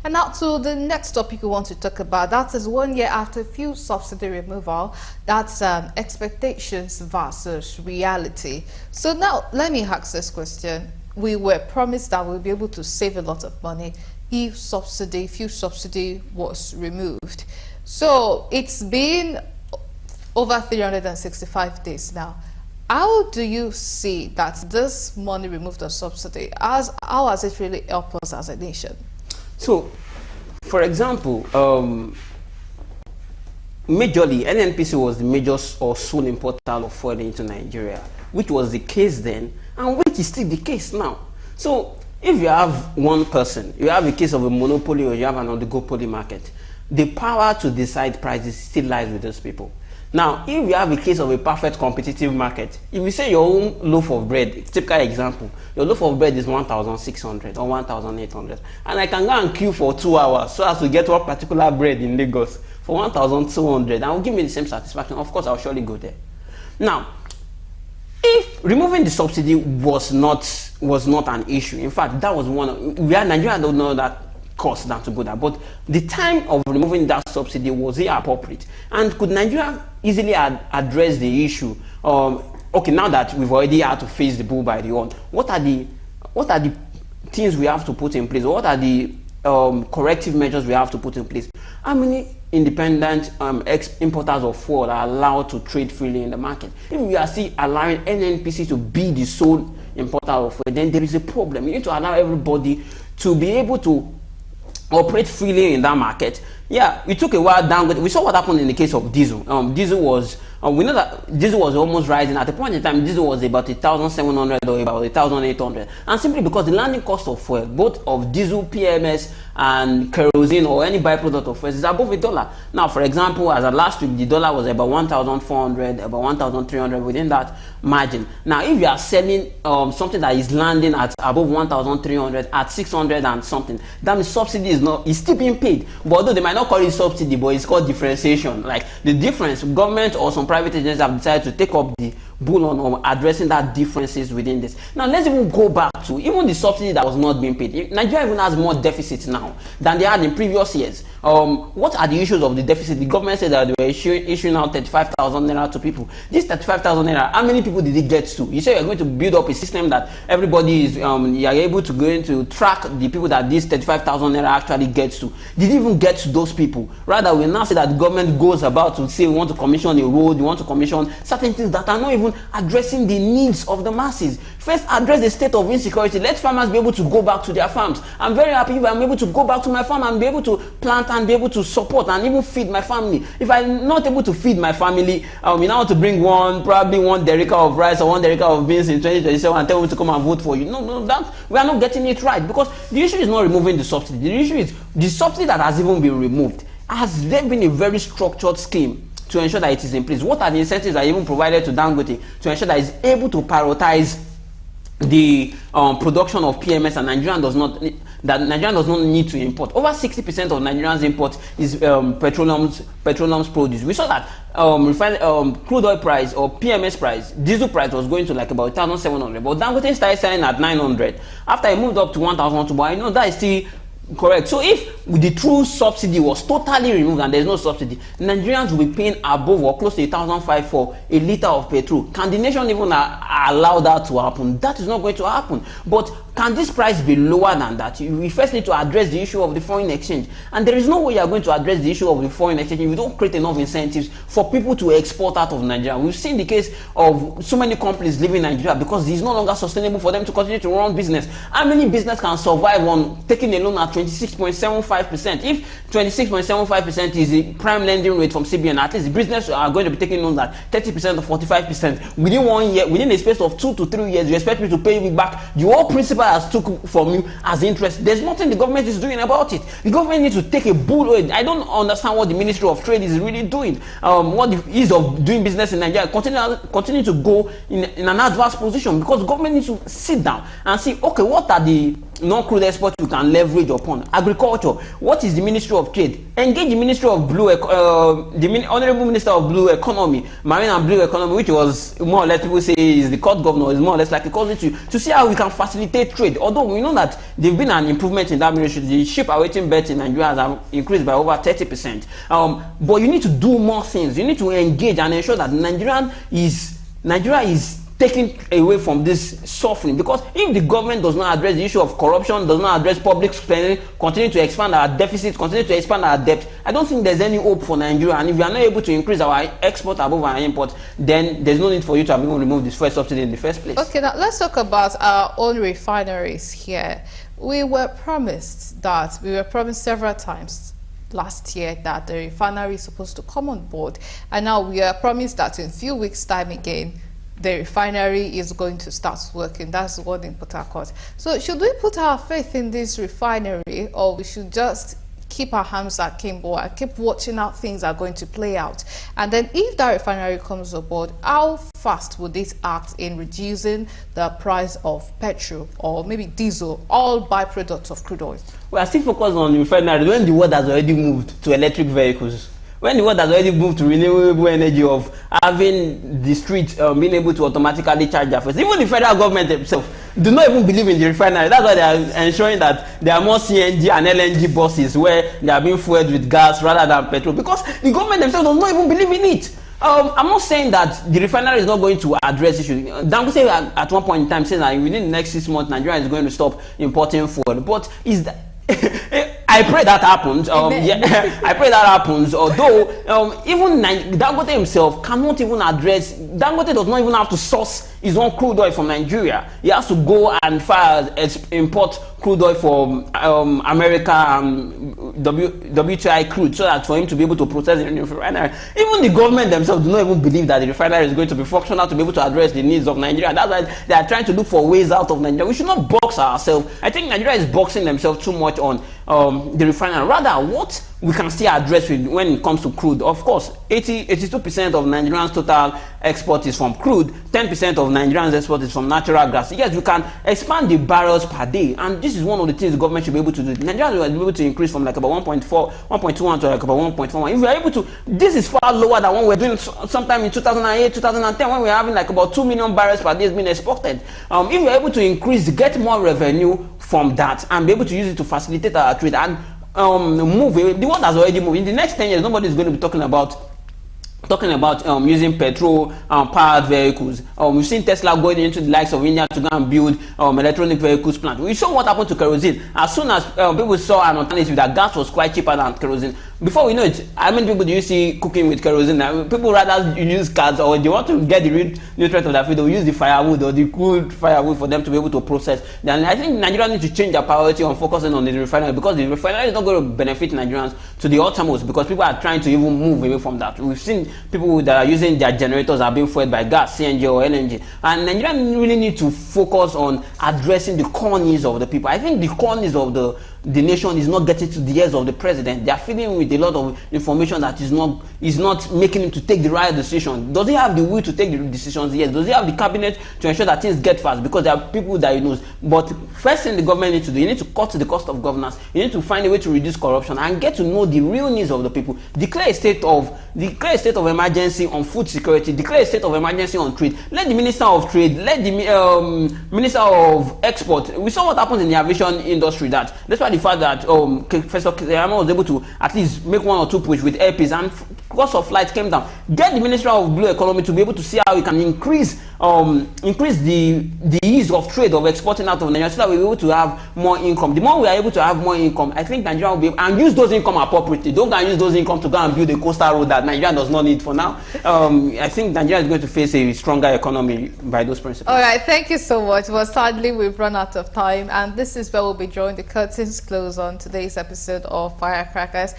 And now to the next topic we want to talk about. That is 1 year after fuel subsidy removal. That's expectations versus reality. So now let me ask this question. We were promised that we'll be able to save a lot of money if fuel subsidy was removed. So it's been over 365 days now. How do you see that this money removed the subsidy? How has it really helped us as a nation? So, for example, majorly, NNPC was the major or sole importer of fuel into Nigeria, which was the case then, and which is still the case now. So, if you have one person, you have a case of a monopoly or you have an oligopoly market, the power to decide prices still lies with those people. Now, if you have a case of a perfect competitive market, if you say your own loaf of bread, typical example, your loaf of bread is 1,600 or 1,800, and I can go and queue for 2 hours so as to get one particular bread in Lagos for 1,200, and will give me the same satisfaction. Of course, I'll surely go there. Now, if removing the subsidy was not an issue, in fact, that was Nigeria don't know that cost than to go there, but the time of removing that subsidy, was it appropriate, and could Nigeria easily address the issue? Okay, now that we've already had to face the bull by the horn, what are the things we have to put in place? What are the corrective measures we have to put in place? How many independent importers of fuel are allowed to trade freely in the market? If we are still allowing NNPC to be the sole importer of fuel, then there is a problem. You need to allow everybody to be able to operate freely in that market. Yeah, we took a while down. We saw what happened in the case of diesel. Diesel was we know that diesel was almost rising. At the point in time, diesel was about 1,700 or about 1,800, and simply because the landing cost of fuel, both of diesel, PMS, and kerosene or any byproduct of fuel, is above $1. Now, for example, as of last week, the dollar was about 1,400, about 1,300 within that margin. Now, if you are selling something that is landing at above 1,300 at 600 and something, that means subsidy is still being paid. But although they might not call it subsidy, but it's called differentiation. Like the difference, government or some private agencies have decided to take up the bull on addressing that differences within this. Now, let's even go back to even the subsidy that was not being paid. Nigeria even has more deficits now than they had in previous years. What are the issues of the deficit? The government said that they were issuing out 35,000 naira to people. This 35,000 naira, how many people did it get to? You say you're going to build up a system that everybody is, you are able to go into track the people that this 35,000 naira actually gets to. Did it even get to those people? Rather, we now say that the government goes about to say we want to commission a road, we want to commission certain things that are not even addressing the needs of the masses. First, address the state of insecurity. Let farmers be able to go back to their farms. I'm very happy if I'm able to go back to my farm and be able to plant and be able to support and even feed my family. If I'm not able to feed my family, we now want to bring probably one derica of rice or one derica of beans in 2027 and tell me to come and vote for you. No, that we are not getting it right, because the issue is not removing the subsidy. The issue is the subsidy that has even been removed. Has there been a very structured scheme to ensure that it is in place? What are the incentives that are even provided to Dangote to ensure that it's able to prioritize the production of PMS, and Nigeria does not need to import? Over 60% of Nigerians import is petroleum's produce. We saw that crude oil price or PMS price, diesel price was going to like about 1,700, but Dangote started selling at 900 after it moved up to 1,002. But I know that is still correct. So if the true subsidy was totally removed and there's no subsidy, Nigerians will be paying above or close to 1,500 for a liter of petrol. Can the nation even allow that to happen? That is not going to happen. But can this price be lower than that? We first need to address the issue of the foreign exchange, and there is no way you are going to address the issue of the foreign exchange if you don't create enough incentives for people to export out of Nigeria. We've seen the case of so many companies leaving Nigeria because it's no longer sustainable for them to continue to run business. How many business can survive on taking a loan at 26.75%? If 26.75% is the prime lending rate from CBN, at least the business are going to be taking loans at 30% or 45%. Within 1 year, within a space of 2 to 3 years, you expect me to pay you back the whole principal has took from you as interest. There's nothing the government is doing about it. The government needs to take a bull. I don't understand what the Ministry of Trade is really doing. What the ease of doing business in Nigeria continue to go in an adverse position, because government needs to sit down and see, okay, what are the non-crude export we can leverage upon. Agriculture. What is the Ministry of Trade? Engage the Ministry of Honorable Minister of Blue Economy, Marine and Blue Economy, which was more or less people say is the court governor, is more or less like a cousin to see how we can facilitate trade. Although we know that there's been an improvement in that ministry. The ship awaiting berth in Nigeria has increased by over 30%. But you need to do more things. You need to engage and ensure that Nigeria is taken away from this suffering, because if the government does not address the issue of corruption, does not address public spending, continue to expand our deficit, continue to expand our debt, I don't think there's any hope for Nigeria. And if we are not able to increase our export above our import, then there's no need for you to have even removed this first subsidy in the first place. Okay, now let's talk about our own refineries here. We were promised several times last year that the refinery is supposed to come on board, and now we are promised that in a few weeks' time again the refinery is going to start working. That's the one in Port Harcourt. So should we put our faith in this refinery, or we should just keep our hands akimbo and keep watching how things are going to play out? And then if that refinery comes aboard, how fast would it act in reducing the price of petrol or maybe diesel, all byproducts of crude oil? We are still focused on refinery when the world has already moved to electric vehicles. When the world has already moved to renewable energy, of having the streets being able to automatically charge their fuels. Even the federal government themselves do not even believe in the refinery. That's why they are ensuring that there are more CNG and LNG buses where they are being fueled with gas rather than petrol, because the government themselves does not even believe in it. I'm not saying that the refinery is not going to address issues. Dangote at one point in time said that within the next 6 months Nigeria is going to stop importing fuel. But is that I pray that happens. Yeah, I pray that happens. Although even Dangote himself cannot even address. Dangote does not even have to source his own crude oil from Nigeria. He has to go and import crude oil from America and WTI crude, so that for him to be able to process it in the refinery. Even the government themselves do not even believe that the refinery is going to be functional to be able to address the needs of Nigeria. That's why they are trying to look for ways out of Nigeria. We should not box ourselves. I think Nigeria is boxing themselves too much on the refinery. Rather, what we can still address when it comes to crude. Of course, 82% of Nigerians' total export is from crude. 10% of Nigerians' export is from natural gas. Yes, we can expand the barrels per day, and this is one of the things the government should be able to do. Nigeria will be able to increase from like about 1.21 to like about 1.1. If we are able to, this is far lower than what we were doing sometime in 2008, 2010, when we were having like about 2 million barrels per day being exported. If we are able to increase, get more revenue from that, and be able to use it to facilitate our trade and move away. The world has already moved. In the next 10 years, nobody is going to be talking about using petrol powered vehicles. We've seen Tesla going into the likes of India to go and build electronic vehicles plant. We saw what happened to kerosene. As soon as people saw an alternative that gas was quite cheaper than kerosene, before we know it, how many people do you see cooking with kerosene? People rather use cars, or they want to get the real nutrient of their food, they'll use the firewood or the cool firewood for them to be able to process. Then I think Nigeria needs to change their priority on focusing on the refinery, because the refinery is not going to benefit Nigerians to the uttermost, because people are trying to even move away from that. We've seen people that are using their generators are being fueled by gas, CNG or LNG. And Nigeria really need to focus on addressing the core needs of the people. I think the core needs of the nation is not getting to the ears of the president. They are feeding with a lot of information that is not making him to take the right decision. Does he have the will to take the decisions? Yes. Does he have the cabinet to ensure that things get fast? Because there are people that he knows. But first thing the government needs to do, you need to cut the cost of governance. You need to find a way to reduce corruption and get to know the real needs of the people. Declare a state of emergency on food security. Declare a state of emergency on trade. Let the Minister of Trade, let the Minister of Export. We saw what happened in the aviation industry. Despite the fact that Professor Kiyama was able to at least make 1 or 2 push with airpiece and cost of flights came down. Get the Minister of Blue Economy to be able to see how we can increase the ease of trade, of exporting out of Nigeria, so that we're able to have more income. The more we are able to have more income, I think Nigeria will be able, and use those income appropriately. Don't go and use those income to go and build a coastal road that Nigeria does not need for now. I think Nigeria is going to face a stronger economy by those principles. All right, thank you so much. Well, sadly, we've run out of time, and this is where we'll be drawing the curtains close on today's episode of Firecrackers.